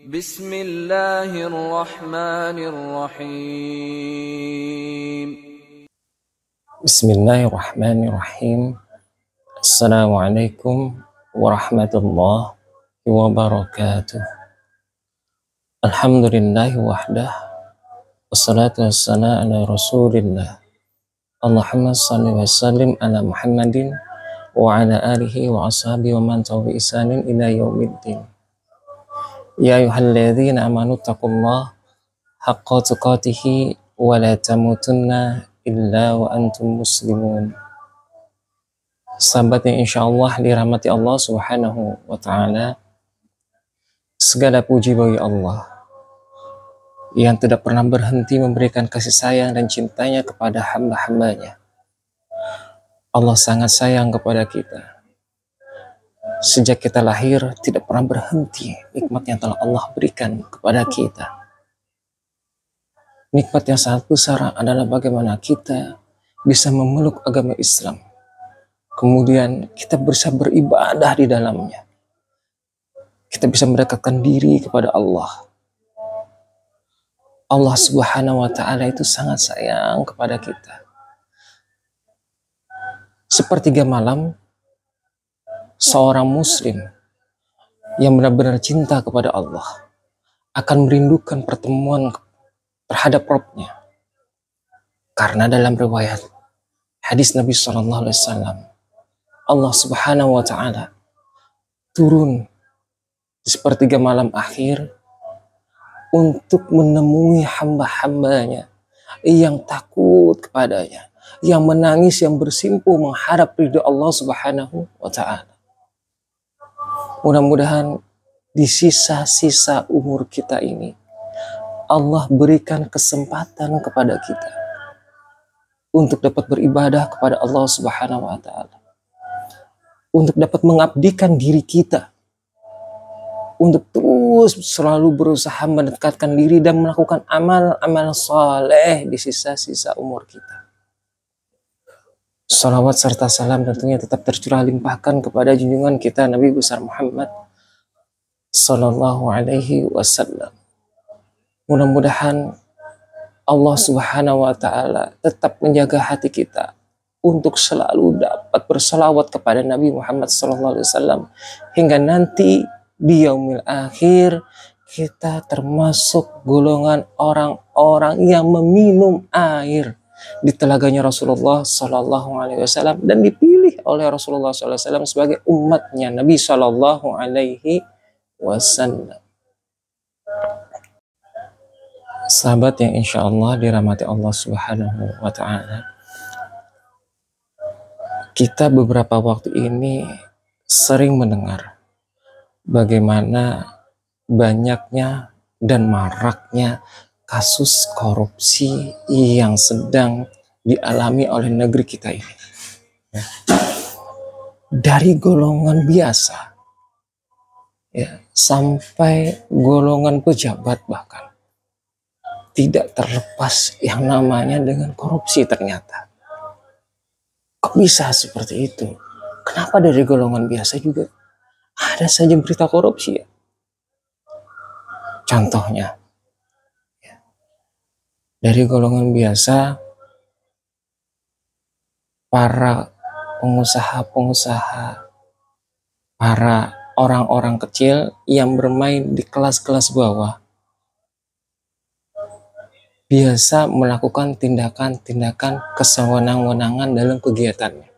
Bismillahirrahmanirrahim. Bismillahirrahmanirrahim. Assalamualaikum warahmatullahi wabarakatuh. Alhamdulillahi wahdah. Wassalatu wassalamu ala rasulillah. Allahumma salli wa sallim ala Muhammadin wa ala alihi wa ashabihi wa man tabi'a ihsanin ila yaumiddin. Ya ayyuhalladzina amanu taqullaha haqqa tuqatih wa la tamutunna illa wa antum muslimun. Sahabat yang insyaallah dirahmati Allah subhanahu wa ta'ala, segala puji bagi Allah yang tidak pernah berhenti memberikan kasih sayang dan cintanya kepada hamba-hambanya. Allah sangat sayang kepada kita. Sejak kita lahir tidak pernah berhenti nikmat yang telah Allah berikan kepada kita. Nikmat yang sangat besar adalah bagaimana kita bisa memeluk agama Islam. Kemudian kita bisa beribadah di dalamnya. Kita bisa mendekatkan diri kepada Allah. Allah subhanahu wa ta'ala itu sangat sayang kepada kita. Sepertiga malam, seorang muslim yang benar-benar cinta kepada Allah akan merindukan pertemuan terhadap Rabb-Nya. Karena dalam riwayat hadis Nabi SAW, Allah subhanahu wa ta'ala turun di sepertiga malam akhir untuk menemui hamba-hambanya yang takut kepadanya, yang menangis, yang bersimpuh mengharap ridho Allah subhanahu wa ta'ala. Mudah-mudahan di sisa-sisa umur kita ini Allah berikan kesempatan kepada kita untuk dapat beribadah kepada Allah subhanahu wa ta'ala, untuk dapat mengabdikan diri kita, untuk terus selalu berusaha mendekatkan diri dan melakukan amal-amal saleh di sisa-sisa umur kita. Salawat serta salam tentunya tetap tercurah limpahkan kepada junjungan kita Nabi besar Muhammad sallallahu alaihi wasallam. Mudah-mudahan Allah subhanahu wa ta'ala tetap menjaga hati kita untuk selalu dapat bersalawat kepada Nabi Muhammad sallallahu alaihi wasallam hingga nanti di yaumil akhir kita termasuk golongan orang-orang yang meminum air di telaganya Rasulullah Sallallahu Alaihi Wasallam dan dipilih oleh Rasulullah Sallallahu Alaihi Wasallam sebagai umatnya Nabi Sallallahu Alaihi Wasallam. Sahabat yang insya Allah dirahmati Allah Subhanahu Wa Taala, kita beberapa waktu ini sering mendengar bagaimana banyaknya dan maraknya kasus korupsi yang sedang dialami oleh negeri kita ini. Dari golongan biasa sampai golongan pejabat bahkan tidak terlepas yang namanya dengan korupsi ternyata. Kok bisa seperti itu? Kenapa dari golongan biasa juga ada saja berita korupsi ya? Contohnya, dari golongan biasa, para pengusaha-pengusaha, para orang-orang kecil yang bermain di kelas-kelas bawah, biasa melakukan tindakan-tindakan kesewenang-wenangan dalam kegiatannya.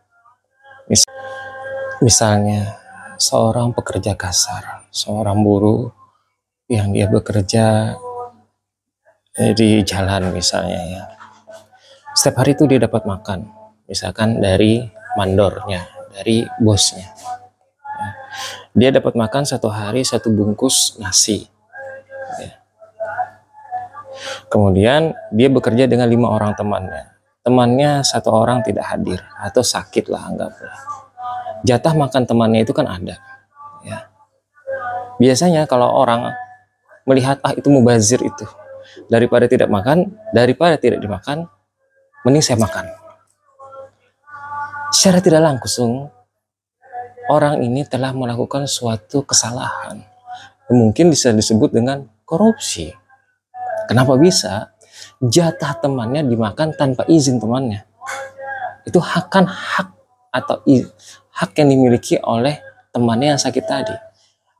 Misalnya, seorang pekerja kasar, seorang buruh yang dia bekerja di jalan misalnya ya. Setiap hari itu dia dapat makan, misalkan dari mandornya, dari bosnya. Dia dapat makan satu hari 1 bungkus nasi. Kemudian dia bekerja dengan 5 orang temannya. Temannya 1 orang tidak hadir atau sakit lah anggaplah. Jatah makan temannya itu kan ada. Ya. Biasanya kalau orang melihat itu mubazir itu, daripada tidak makan, daripada tidak dimakan, mending saya makan. Secara tidak langsung orang ini telah melakukan suatu kesalahan, mungkin bisa disebut dengan korupsi. Kenapa bisa? Jatah temannya dimakan tanpa izin temannya. Itu hak atau hak yang dimiliki oleh temannya yang sakit tadi.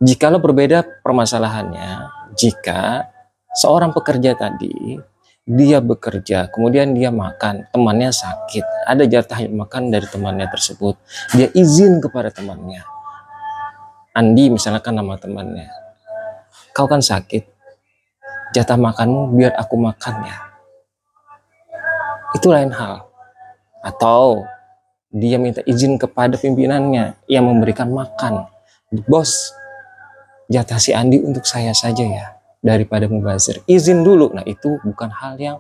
Jikalau berbeda permasalahannya, jika seorang pekerja tadi, dia bekerja, kemudian dia makan, temannya sakit, ada jatah makan dari temannya tersebut, dia izin kepada temannya, Andi misalkan nama temannya, kau kan sakit, jatah makanmu biar aku makan ya. Itu lain hal. Atau dia minta izin kepada pimpinannya yang memberikan makan, bos, jatah si Andi untuk saya saja ya, daripada mubazir, izin dulu. Nah itu bukan hal yang,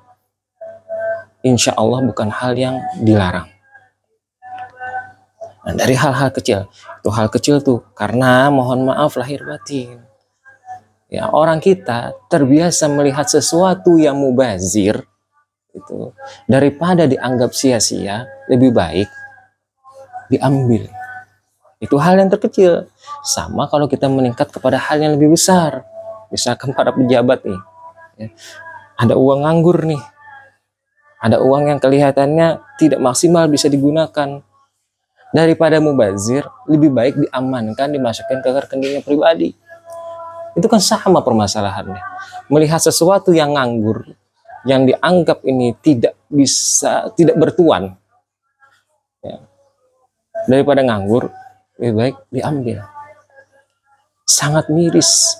insya Allah bukan hal yang dilarang. Nah, dari hal-hal kecil, itu hal kecil tuh, karena mohon maaf lahir batin, ya orang kita terbiasa melihat sesuatu yang mubazir itu, daripada dianggap sia-sia, lebih baik diambil. Itu hal yang terkecil. Sama kalau kita meningkat kepada hal yang lebih besar, misalkan para pejabat nih, ya, ada uang nganggur nih, ada uang yang kelihatannya tidak maksimal bisa digunakan. Daripada mubazir, lebih baik diamankan, dimasukkan ke rekeningnya pribadi. Itu kan sama permasalahannya. Melihat sesuatu yang nganggur, yang dianggap ini tidak bertuan, ya, daripada nganggur, lebih baik diambil. Sangat miris.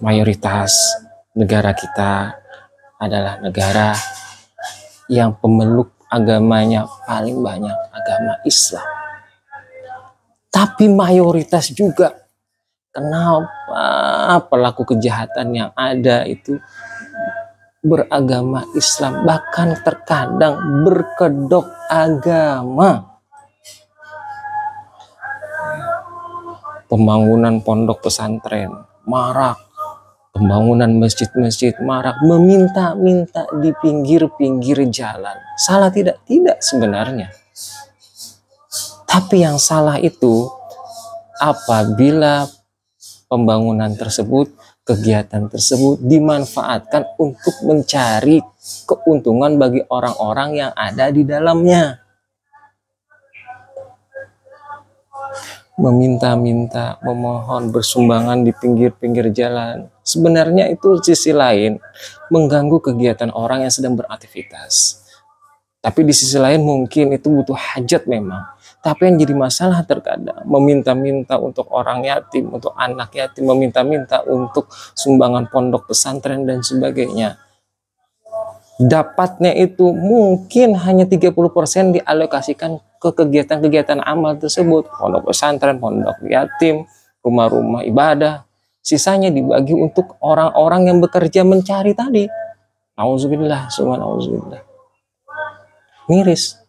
Mayoritas negara kita adalah negara yang pemeluk agamanya paling banyak, agama Islam. Tapi mayoritas juga, kenapa pelaku kejahatan yang ada itu beragama Islam, bahkan terkadang berkedok agama. Pembangunan pondok pesantren marak, pembangunan masjid-masjid marak, meminta-minta di pinggir-pinggir jalan. Salah tidak? Tidak sebenarnya. Tapi yang salah itu apabila pembangunan tersebut, kegiatan tersebut dimanfaatkan untuk mencari keuntungan bagi orang-orang yang ada di dalamnya. Meminta-minta, memohon, bersumbangan di pinggir-pinggir jalan. Sebenarnya itu sisi lain mengganggu kegiatan orang yang sedang beraktivitas. Tapi di sisi lain mungkin itu butuh hajat memang. Tapi yang jadi masalah terkadang meminta-minta untuk orang yatim, untuk anak yatim, meminta-minta untuk sumbangan pondok pesantren dan sebagainya. Dapatnya itu mungkin hanya 30% dialokasikan ke kegiatan-kegiatan amal tersebut. Pondok pesantren, pondok yatim, rumah-rumah ibadah. Sisanya dibagi untuk orang-orang yang bekerja mencari tadi. Nauzubillah, subhanallah. Miris.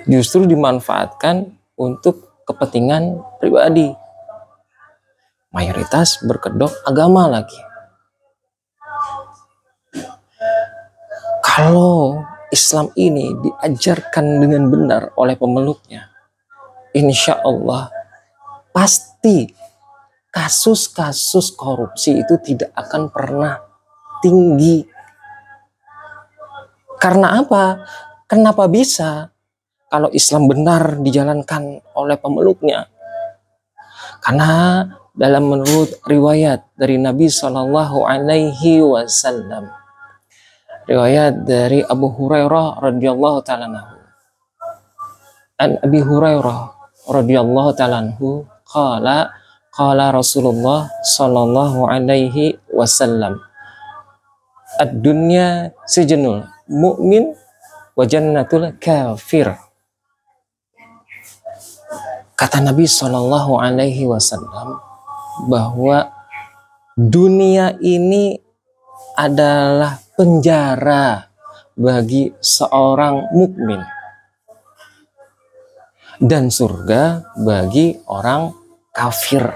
Justru dimanfaatkan untuk kepentingan pribadi. Mayoritas berkedok agama lagi. Kalau Islam ini diajarkan dengan benar oleh pemeluknya, insya Allah pasti kasus-kasus korupsi itu tidak akan pernah tinggi. Karena apa? Kenapa bisa? Kalau Islam benar dijalankan oleh pemeluknya. Karena dalam menurut riwayat dari Nabi Shallallahu Alaihi Wasallam, riwayat dari Abu Hurairah radhiyallahu taala anhu. An Abi Hurairah radhiyallahu taala anhu qala Rasulullah sallallahu alaihi wasallam, ad-dunya sijnul mu'min wa jannatul kafir. Kata Nabi sallallahu alaihi wasallam bahwa dunia ini adalah penjara bagi seorang mukmin dan surga bagi orang kafir.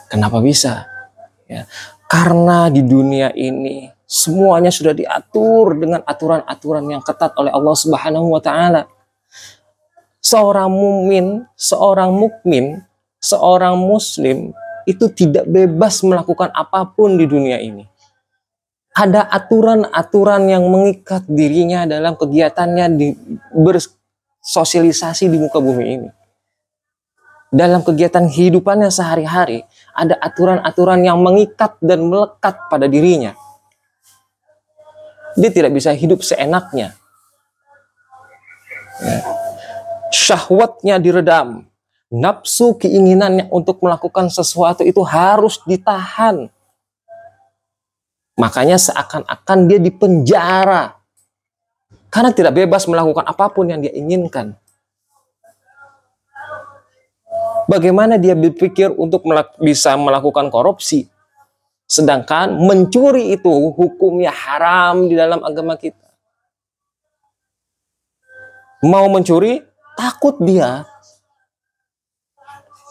Kenapa bisa? Ya, karena di dunia ini semuanya sudah diatur dengan aturan-aturan yang ketat oleh Allah Subhanahu wa taala. Seorang mukmin seorang muslim itu tidak bebas melakukan apapun di dunia ini. Ada aturan-aturan yang mengikat dirinya dalam kegiatannya bersosialisasi di muka bumi ini. Dalam kegiatan kehidupannya sehari-hari, ada aturan-aturan yang mengikat dan melekat pada dirinya. Dia tidak bisa hidup seenaknya. Syahwatnya diredam. Nafsu keinginannya untuk melakukan sesuatu itu harus ditahan. Makanya seakan-akan dia dipenjara. Karena tidak bebas melakukan apapun yang dia inginkan. Bagaimana dia berpikir untuk bisa melakukan korupsi? Sedangkan mencuri itu hukumnya haram di dalam agama kita. Mau mencuri, takut dia.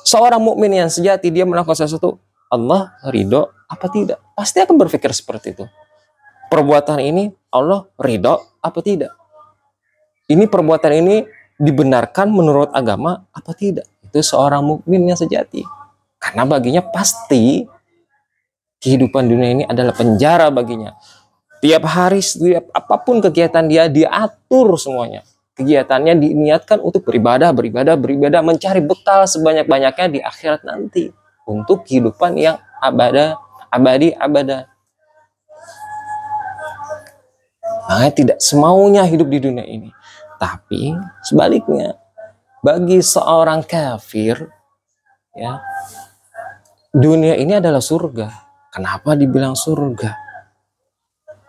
Seorang mukmin yang sejati, dia melakukan sesuatu, Allah ridho apa tidak? Pasti akan berpikir seperti itu. Perbuatan ini Allah ridho apa tidak? Ini perbuatan ini dibenarkan menurut agama apa tidak? Itu seorang mukmin yang sejati. Karena baginya pasti kehidupan dunia ini adalah penjara baginya. Tiap hari, setiap apapun kegiatan dia diatur semuanya. Kegiatannya diniatkan untuk beribadah, mencari bekal sebanyak-banyaknya di akhirat nanti. Untuk kehidupan yang abadi. Makanya tidak semaunya hidup di dunia ini. Tapi sebaliknya, bagi seorang kafir, ya, dunia ini adalah surga. Kenapa dibilang surga?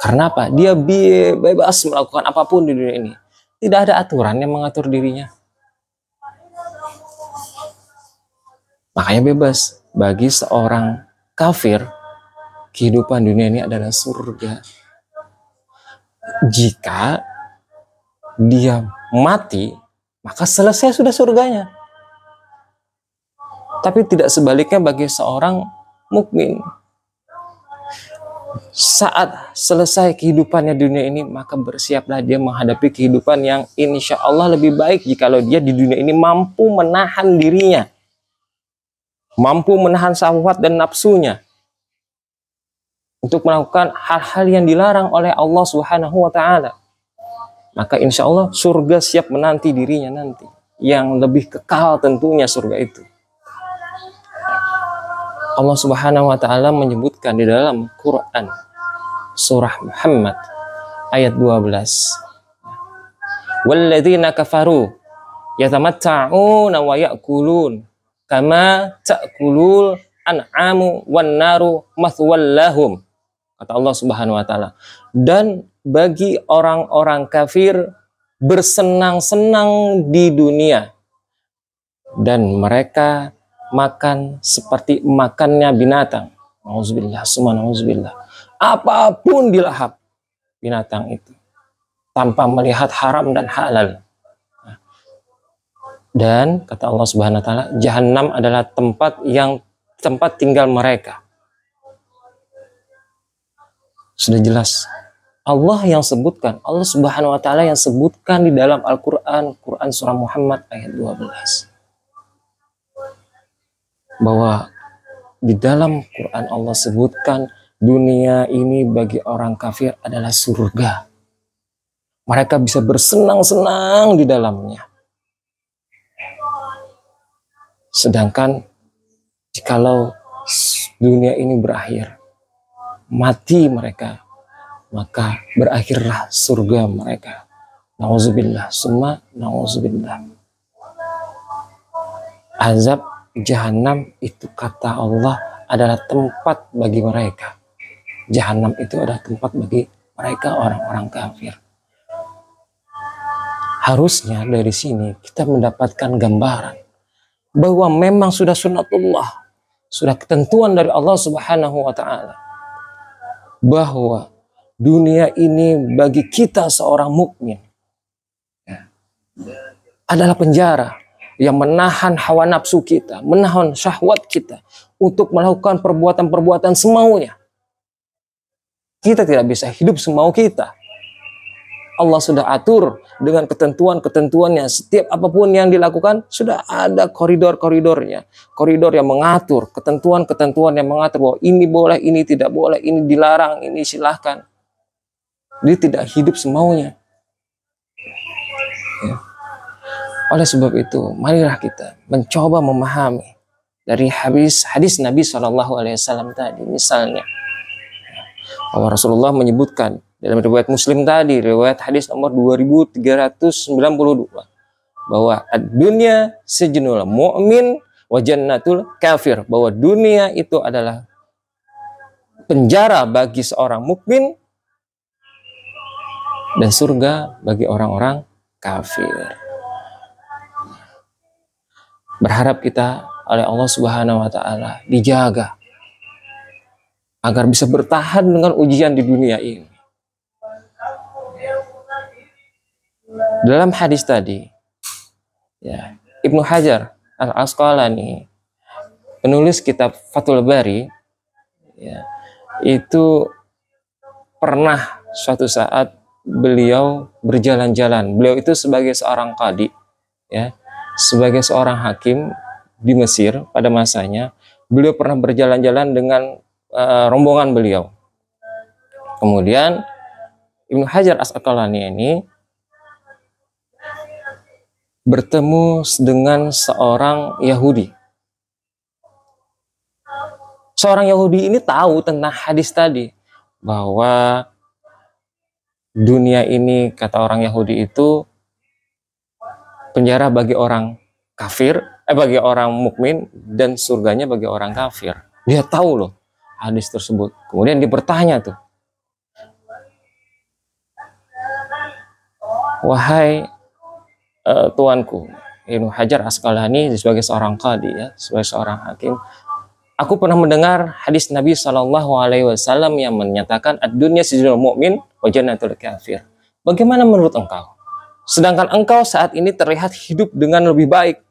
Karena apa? Dia bebas melakukan apapun di dunia ini. Tidak ada aturan yang mengatur dirinya. Makanya bebas. Bagi seorang kafir, kehidupan dunia ini adalah surga. Jika dia mati, maka selesai sudah surganya. Tapi tidak sebaliknya bagi seorang mukmin. Saat selesai kehidupannya dunia ini, maka bersiaplah dia menghadapi kehidupan yang insya Allah lebih baik jikalau dia di dunia ini mampu menahan dirinya, mampu menahan syahwat dan nafsunya untuk melakukan hal-hal yang dilarang oleh Allah Subhanahu wa Ta'ala. Maka insya Allah surga siap menanti dirinya nanti, yang lebih kekal tentunya surga itu. Allah Subhanahu wa Ta'ala menyebutkan di dalam Quran surah Muhammad ayat 12. Walladzina kafaru yatamatta'una wa ya'kulun kama ta'kulul an'amu wan naru mathwal lahum. Kata Allah Subhanahu wa Ta'ala. Dan bagi orang-orang kafir bersenang-senang di dunia, dan mereka makan seperti makannya binatang. Nauzubillah, summa nauzubillah. Apapun dilahap binatang itu, tanpa melihat haram dan halal. Dan kata Allah Subhanahu wa Ta'ala, Jahannam adalah tempat tinggal mereka. Sudah jelas. Allah yang sebutkan, Allah Subhanahu wa Ta'ala yang sebutkan di dalam Al-Quran, Quran surah Muhammad ayat 12. Bahwa di dalam Quran Allah sebutkan dunia ini bagi orang kafir adalah surga. Mereka bisa bersenang-senang di dalamnya. Sedangkan jikalau dunia ini berakhir, mati mereka, maka berakhirlah surga mereka. Nauzubillah, summa nauzubillah. Azab Jahannam itu kata Allah adalah tempat bagi mereka. Jahannam itu adalah tempat bagi mereka orang-orang kafir. Harusnya dari sini kita mendapatkan gambaran bahwa memang sudah sunnatullah, sudah ketentuan dari Allah Subhanahu wa Ta'ala, bahwa dunia ini bagi kita seorang mukmin adalah penjara yang menahan hawa nafsu kita, menahan syahwat kita untuk melakukan perbuatan-perbuatan semaunya. Kita tidak bisa hidup semau kita. Allah sudah atur dengan ketentuan-ketentuannya. Setiap apapun yang dilakukan sudah ada koridor-koridornya. Koridor yang mengatur, ketentuan-ketentuan yang mengatur bahwa ini boleh, ini tidak boleh, ini dilarang, ini silahkan. Dia tidak hidup semaunya. Ya. Oleh sebab itu, marilah kita mencoba memahami dari hadis Nabi SAW tadi. Misalnya, bahwa Rasulullah menyebutkan dalam riwayat Muslim tadi, riwayat hadis nomor 2392, bahwa dunia sijnul mu'min wa jannatul kafir, bahwa dunia itu adalah penjara bagi seorang mukmin dan surga bagi orang-orang kafir. Berharap kita oleh Allah Subhanahu wa taala dijaga agar bisa bertahan dengan ujian di dunia ini. Dalam hadis tadi, ya, Ibnu Hajar Al-Asqalani, penulis kitab Fathul Bari, ya, itu pernah suatu saat beliau berjalan-jalan. Beliau itu sebagai seorang qadi, ya, sebagai seorang hakim di Mesir pada masanya, beliau pernah berjalan-jalan dengan rombongan beliau. Kemudian Ibnu Hajar Al-Asqalani ini bertemu dengan seorang Yahudi. Seorang Yahudi ini tahu tentang hadis tadi, bahwa dunia ini, kata orang Yahudi itu, penjara bagi orang kafir, bagi orang mukmin, dan surganya bagi orang kafir. Dia tahu loh hadis tersebut. Kemudian dia bertanya tuh, wahai tuanku Ibnu Hajar Asqalani, sebagai seorang qadi, ya, sebagai seorang hakim, aku pernah mendengar hadis Nabi SAW yang menyatakan ad-dunya sijnul mu'min wa jannatul kafir. Bagaimana menurut engkau? Sedangkan engkau saat ini terlihat hidup dengan lebih baik,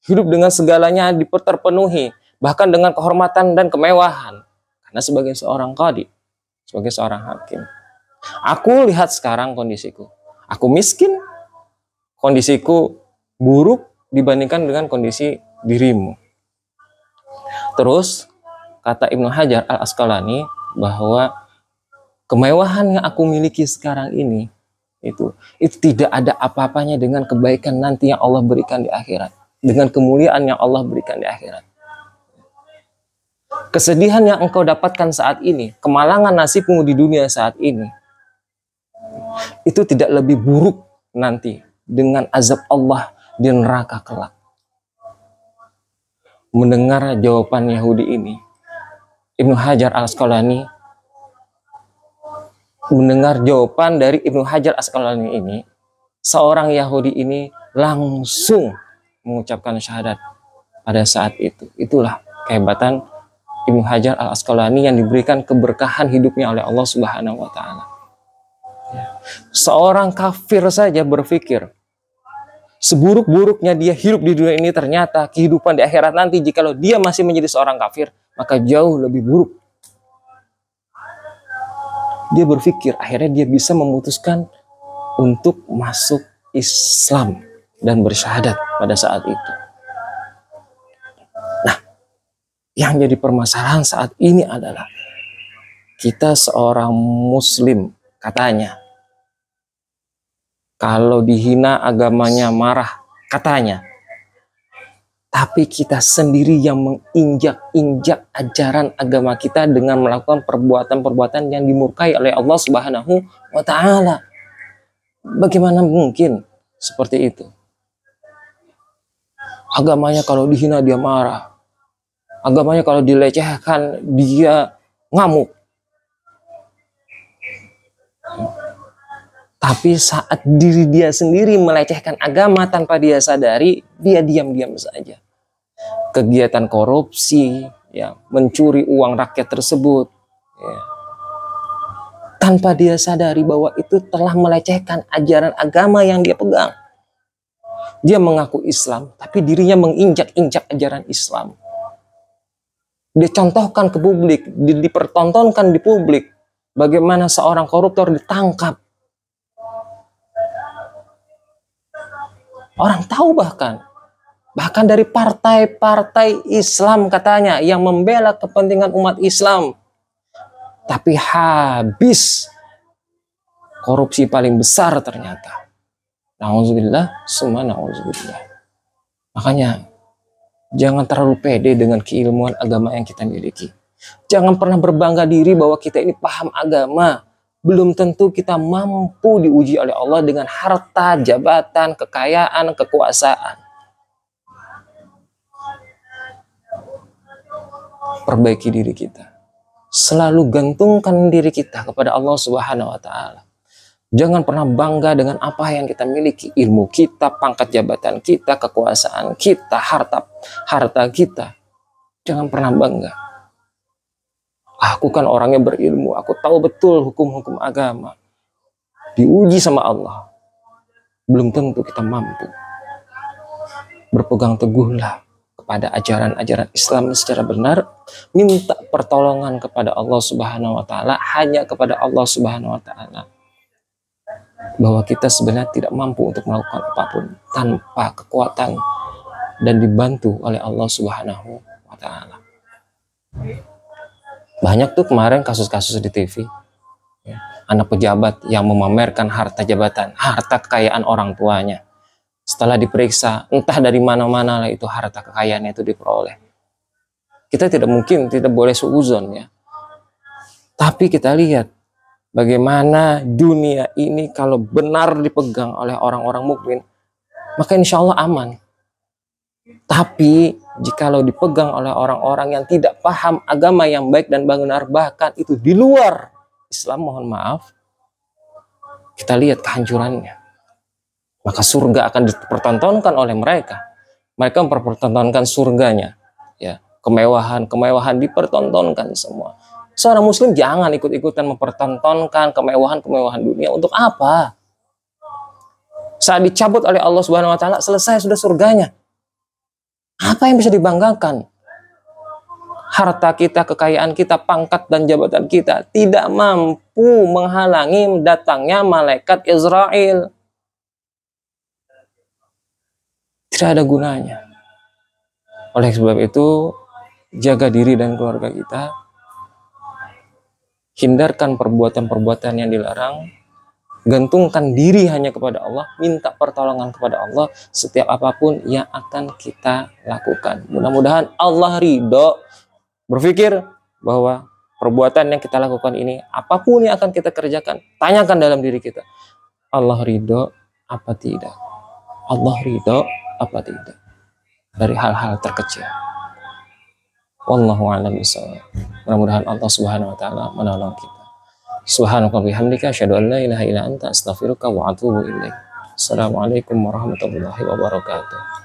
hidup dengan segalanya terpenuhi, bahkan dengan kehormatan dan kemewahan. Karena sebagai seorang qadi, sebagai seorang hakim, aku lihat sekarang kondisiku. Aku miskin, kondisiku buruk dibandingkan dengan kondisi dirimu. Terus kata Ibnu Hajar Al-Asqalani bahwa kemewahan yang aku miliki sekarang ini itu tidak ada apa-apanya dengan kebaikan nanti yang Allah berikan di akhirat, dengan kemuliaan yang Allah berikan di akhirat. Kesedihan yang engkau dapatkan saat ini, kemalangan nasibmu di dunia saat ini, itu tidak lebih buruk nanti dengan azab Allah di neraka kelak. Mendengar jawaban Yahudi ini, Ibnu Hajar Al-Asqalani mendengar jawaban dari Ibnu Hajar Al-Asqalani ini, seorang Yahudi ini langsung mengucapkan syahadat pada saat itu. Itulah kehebatan Ibnu Hajar Al-Asqalani yang diberikan keberkahan hidupnya oleh Allah Subhanahu wa taala. Seorang kafir saja berpikir, seburuk-buruknya dia hidup di dunia ini, ternyata kehidupan di akhirat nanti, jikalau dia masih menjadi seorang kafir, maka jauh lebih buruk. Dia berpikir, akhirnya dia bisa memutuskan untuk masuk Islam dan bersyahadat pada saat itu. Nah, yang jadi permasalahan saat ini adalah kita seorang muslim, katanya, kalau dihina agamanya marah, katanya. Tapi kita sendiri yang menginjak-injak ajaran agama kita dengan melakukan perbuatan-perbuatan yang dimurkai oleh Allah Subhanahu wa taala. Bagaimana mungkin seperti itu? Agamanya kalau dihina dia marah. Agamanya kalau dilecehkan dia ngamuk. Tapi saat diri dia sendiri melecehkan agama tanpa dia sadari, dia diam-diam saja. Kegiatan korupsi, ya, mencuri uang rakyat tersebut, ya, tanpa dia sadari bahwa itu telah melecehkan ajaran agama yang dia pegang. Dia mengaku Islam, tapi dirinya menginjak-injak ajaran Islam. Dia contohkan ke publik, dipertontonkan di publik, bagaimana seorang koruptor ditangkap. Orang tahu bahkan dari partai-partai Islam katanya yang membela kepentingan umat Islam. Tapi habis korupsi paling besar ternyata. Nauzubillah, summa nauzubillah. Makanya jangan terlalu pede dengan keilmuan agama yang kita miliki. Jangan pernah berbangga diri bahwa kita ini paham agama. Belum tentu kita mampu diuji oleh Allah dengan harta, jabatan, kekayaan, kekuasaan. Perbaiki diri kita. Selalu gantungkan diri kita kepada Allah Subhanahu wa taala. Jangan pernah bangga dengan apa yang kita miliki, ilmu kita, pangkat jabatan kita, kekuasaan kita, harta kita. Jangan pernah bangga. Aku kan orangnya berilmu, aku tahu betul hukum-hukum agama. Diuji sama Allah. Belum tentu kita mampu. Berpegang teguhlah pada ajaran-ajaran Islam secara benar, minta pertolongan kepada Allah Subhanahu wa taala, hanya kepada Allah Subhanahu wa taala. Bahwa kita sebenarnya tidak mampu untuk melakukan apapun tanpa kekuatan dan dibantu oleh Allah Subhanahu wa taala. Banyak tuh kemarin kasus-kasus di TV, ya, anak pejabat yang memamerkan harta jabatan, harta kekayaan orang tuanya. Setelah diperiksa, entah dari mana-mana lah itu harta kekayaannya itu diperoleh. Kita tidak boleh suuzon ya. Tapi kita lihat bagaimana dunia ini kalau benar dipegang oleh orang-orang mukmin, maka insya Allah aman. Tapi jikalau dipegang oleh orang-orang yang tidak paham agama yang baik dan benar, bahkan itu di luar Islam, mohon maaf, kita lihat kehancurannya. Maka surga akan dipertontonkan oleh mereka. Mereka mempertontonkan surganya, ya, kemewahan dipertontonkan semua. Seorang muslim jangan ikut-ikutan mempertontonkan kemewahan dunia. Untuk apa? Saat dicabut oleh Allah Subhanahu wa taala, selesai sudah surganya. Apa yang bisa dibanggakan? Harta kita, kekayaan kita, pangkat dan jabatan kita tidak mampu menghalangi datangnya malaikat Israel. Tidak ada gunanya. Oleh sebab itu, jaga diri dan keluarga kita. Hindarkan perbuatan-perbuatan yang dilarang. Gantungkan diri hanya kepada Allah, minta pertolongan kepada Allah setiap apapun yang akan kita lakukan. Mudah-mudahan Allah ridho. Berpikir bahwa perbuatan yang kita lakukan ini, apapun yang akan kita kerjakan, tanyakan dalam diri kita, Allah ridho apa tidak? Allah ridho apa tidak? Dari hal-hal terkecil. Wallahu a'lam bishawab. Mudah-mudahan Allah Subhanahu wa taala menolong kita. Subhanaka bihamdika asyhadu an la ilaha illa anta astaghfiruka wa atubu ilaik. Assalamualaikum warahmatullahi wabarakatuh.